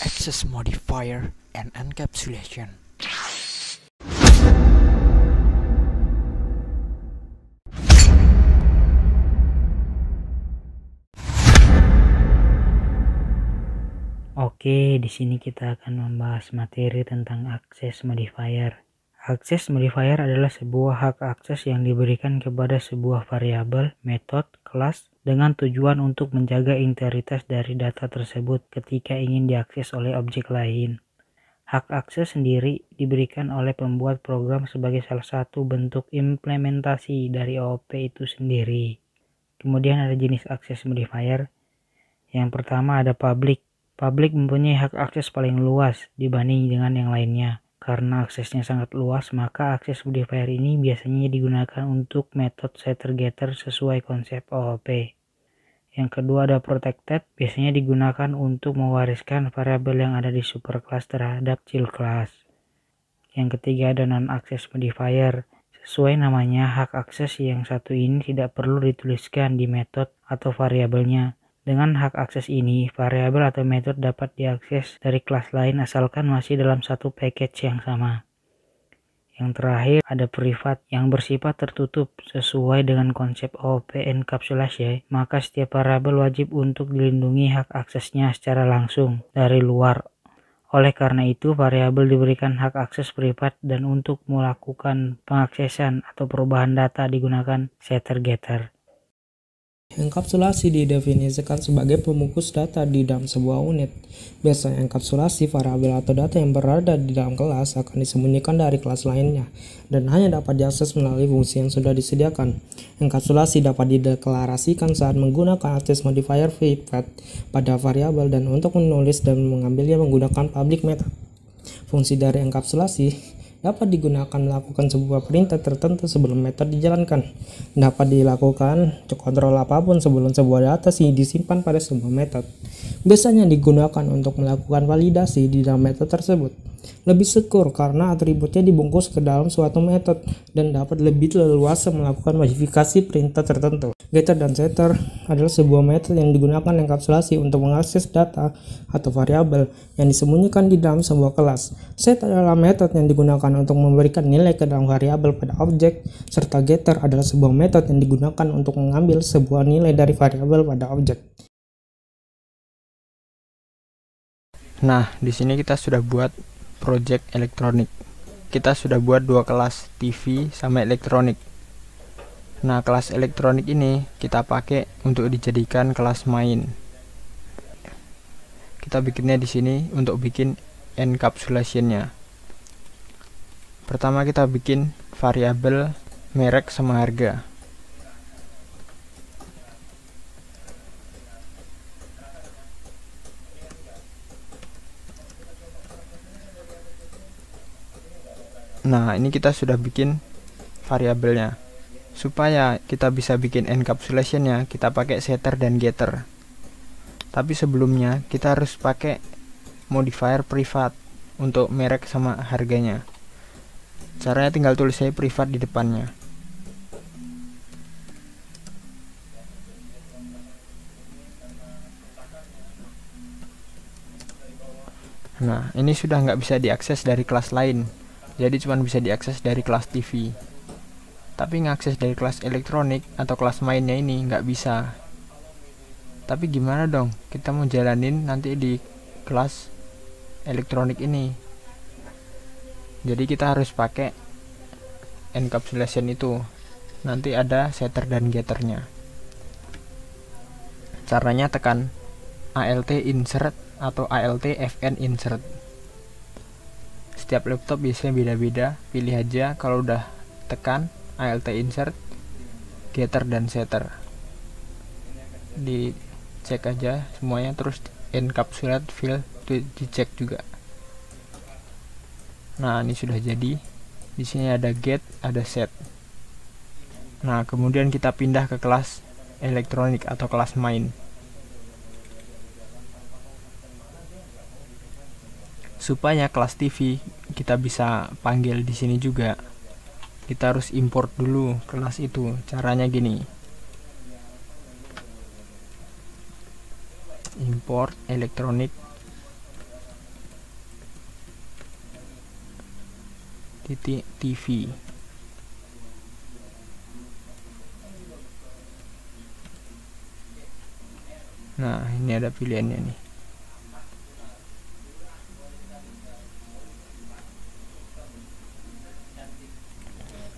access modifier and encapsulation. Oke, di sini kita akan membahas materi tentang access modifier. Access modifier adalah sebuah hak akses yang diberikan kepada sebuah variabel, metode, kelas dengan tujuan untuk menjaga integritas dari data tersebut ketika ingin diakses oleh objek lain. Hak akses sendiri diberikan oleh pembuat program sebagai salah satu bentuk implementasi dari OOP itu sendiri. Kemudian ada jenis access modifier. Yang pertama ada public. Public mempunyai hak akses paling luas dibanding dengan yang lainnya. Karena aksesnya sangat luas, maka akses modifier ini biasanya digunakan untuk metode setter-getter sesuai konsep OOP. Yang kedua ada protected, biasanya digunakan untuk mewariskan variabel yang ada di superclass terhadap child class. Yang ketiga ada non-access modifier. Sesuai namanya, hak akses yang satu ini tidak perlu dituliskan di metode atau variabelnya. Dengan hak akses ini, variabel atau metode dapat diakses dari kelas lain asalkan masih dalam satu package yang sama. Yang terakhir ada private yang bersifat tertutup sesuai dengan konsep OOP encapsulation, maka setiap variabel wajib untuk dilindungi hak aksesnya secara langsung dari luar. Oleh karena itu, variabel diberikan hak akses privat dan untuk melakukan pengaksesan atau perubahan data digunakan setter-getter. Enkapsulasi didefinisikan sebagai pembungkus data di dalam sebuah unit. Biasanya enkapsulasi variabel atau data yang berada di dalam kelas akan disembunyikan dari kelas lainnya dan hanya dapat diakses melalui fungsi yang sudah disediakan. Enkapsulasi dapat dideklarasikan saat menggunakan access modifier private pada variabel dan untuk menulis dan mengambilnya menggunakan public method. Fungsi dari enkapsulasi dapat digunakan melakukan sebuah perintah tertentu sebelum metode dijalankan. Dapat dilakukan kontrol apapun sebelum sebuah data disimpan pada sebuah metode. Biasanya digunakan untuk melakukan validasi di dalam metode tersebut. Lebih secure karena atributnya dibungkus ke dalam suatu metode dan dapat lebih leluasa melakukan modifikasi perintah tertentu. Getter dan setter adalah sebuah metode yang digunakan enkapsulasi untuk mengakses data atau variabel yang disembunyikan di dalam sebuah kelas. Set adalah metode yang digunakan untuk memberikan nilai ke dalam variabel pada objek, serta getter adalah sebuah metode yang digunakan untuk mengambil sebuah nilai dari variabel pada objek. Nah, di sini kita sudah buat project elektronik. Kita sudah buat dua kelas, TV sama elektronik. Nah, kelas elektronik ini kita pakai untuk dijadikan kelas main. Kita bikinnya di sini untuk bikin encapsulation-nya. Pertama kita bikin variabel merek sama harga. Nah, ini kita sudah bikin variabelnya. Supaya kita bisa bikin encapsulation-nya, kita pakai setter dan getter. Tapi sebelumnya kita harus pakai modifier privat untuk merek sama harganya. Caranya tinggal tulis saja privat di depannya. Nah, ini sudah nggak bisa diakses dari kelas lain. Jadi cuma bisa diakses dari kelas TV. Tapi ngakses dari kelas elektronik atau kelas mainnya ini nggak bisa. Tapi gimana dong? Kita mau jalanin nanti di kelas elektronik ini. Jadi kita harus pakai encapsulation itu. Nanti ada setter dan getternya. Caranya tekan alt insert atau alt fn insert. Setiap laptop biasanya beda-beda. Pilih aja kalau udah tekan alt insert, getter dan setter. Dicek aja semuanya, terus encapsulate field dicek juga. Nah, ini sudah jadi. Di sini ada get, ada set. Nah, kemudian kita pindah ke kelas elektronik atau kelas main. Supaya kelas TV kita bisa panggil di sini juga, kita harus import dulu kelas itu. Caranya gini. Import elektronik titik TV. Nah, ini ada pilihannya nih.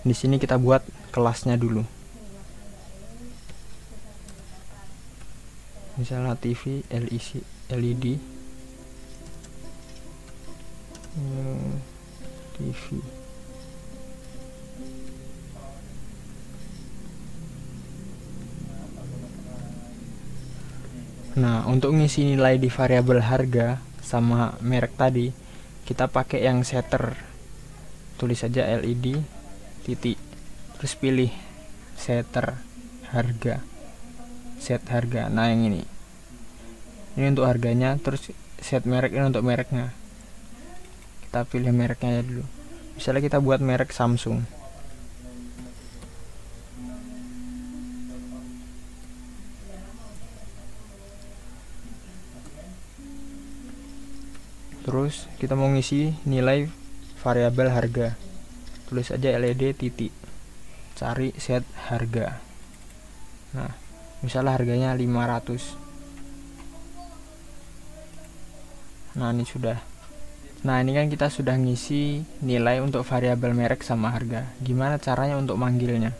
Di sini kita buat kelasnya dulu. Misalnya TV LED TV. Nah, untuk ngisi nilai di variabel harga sama merek tadi, kita pakai yang setter. Tulis saja LED titik, terus pilih setter harga, set harga. Nah, yang ini untuk harganya, terus set merek ini untuk mereknya. Kita pilih mereknya dulu. Misalnya kita buat merek Samsung. Terus kita mau ngisi nilai variabel harga, tulis aja LED titik, cari set harga. Nah, misalnya harganya 500. Nah, ini sudah. Nah, ini kan kita sudah ngisi nilai untuk variabel merek sama harga. Gimana caranya untuk manggilnya?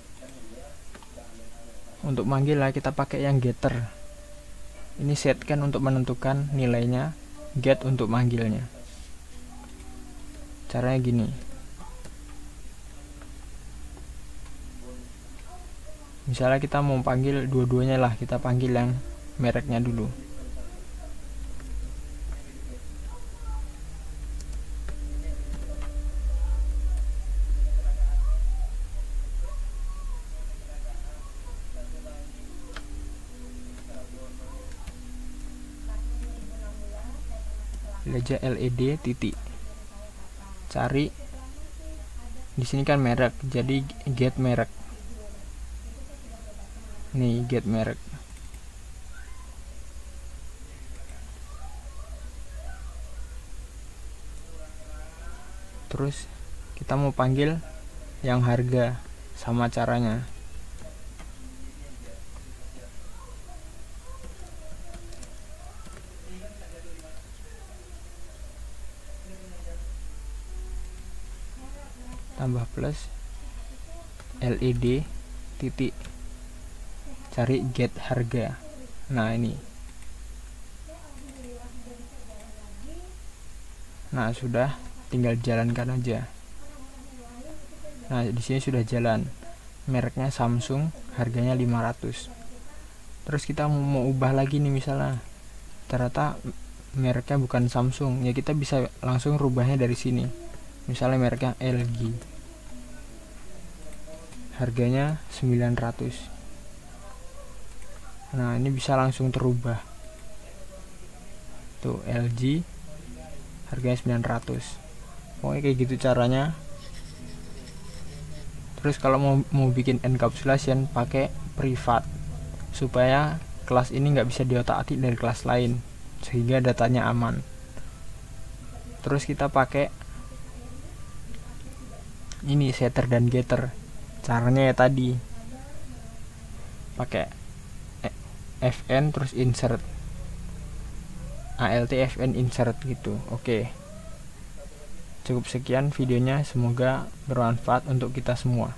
Untuk manggilnya kita pakai yang getter. Ini set kan untuk menentukan nilainya, get untuk manggilnya. Caranya gini. Misalnya kita mau panggil dua-duanya lah, kita panggil yang mereknya dulu. Aja LED titik, cari di sini kan merek, jadi get merek. Nih, get merek. Terus kita mau panggil yang harga, sama caranya. Tambah plus LED titik, cari get harga. Nah, ini. Nah, sudah, tinggal jalankan aja. Nah, di sini sudah jalan. Mereknya Samsung, harganya 500. Terus kita mau ubah lagi nih, misalnya ternyata mereknya bukan Samsung, ya kita bisa langsung rubahnya dari sini. Misalnya mereknya LG, harganya 900. Nah, ini bisa langsung terubah. Tuh, LG harganya 900. Pokoknya kayak gitu caranya. Terus kalau mau bikin encapsulation, pakai privat, supaya kelas ini nggak bisa diotak-atik dari kelas lain, sehingga datanya aman. Terus kita pakai ini setter dan getter. Caranya ya tadi, pakai fn terus insert, alt fn insert gitu. Oke, cukup sekian videonya, semoga bermanfaat untuk kita semua.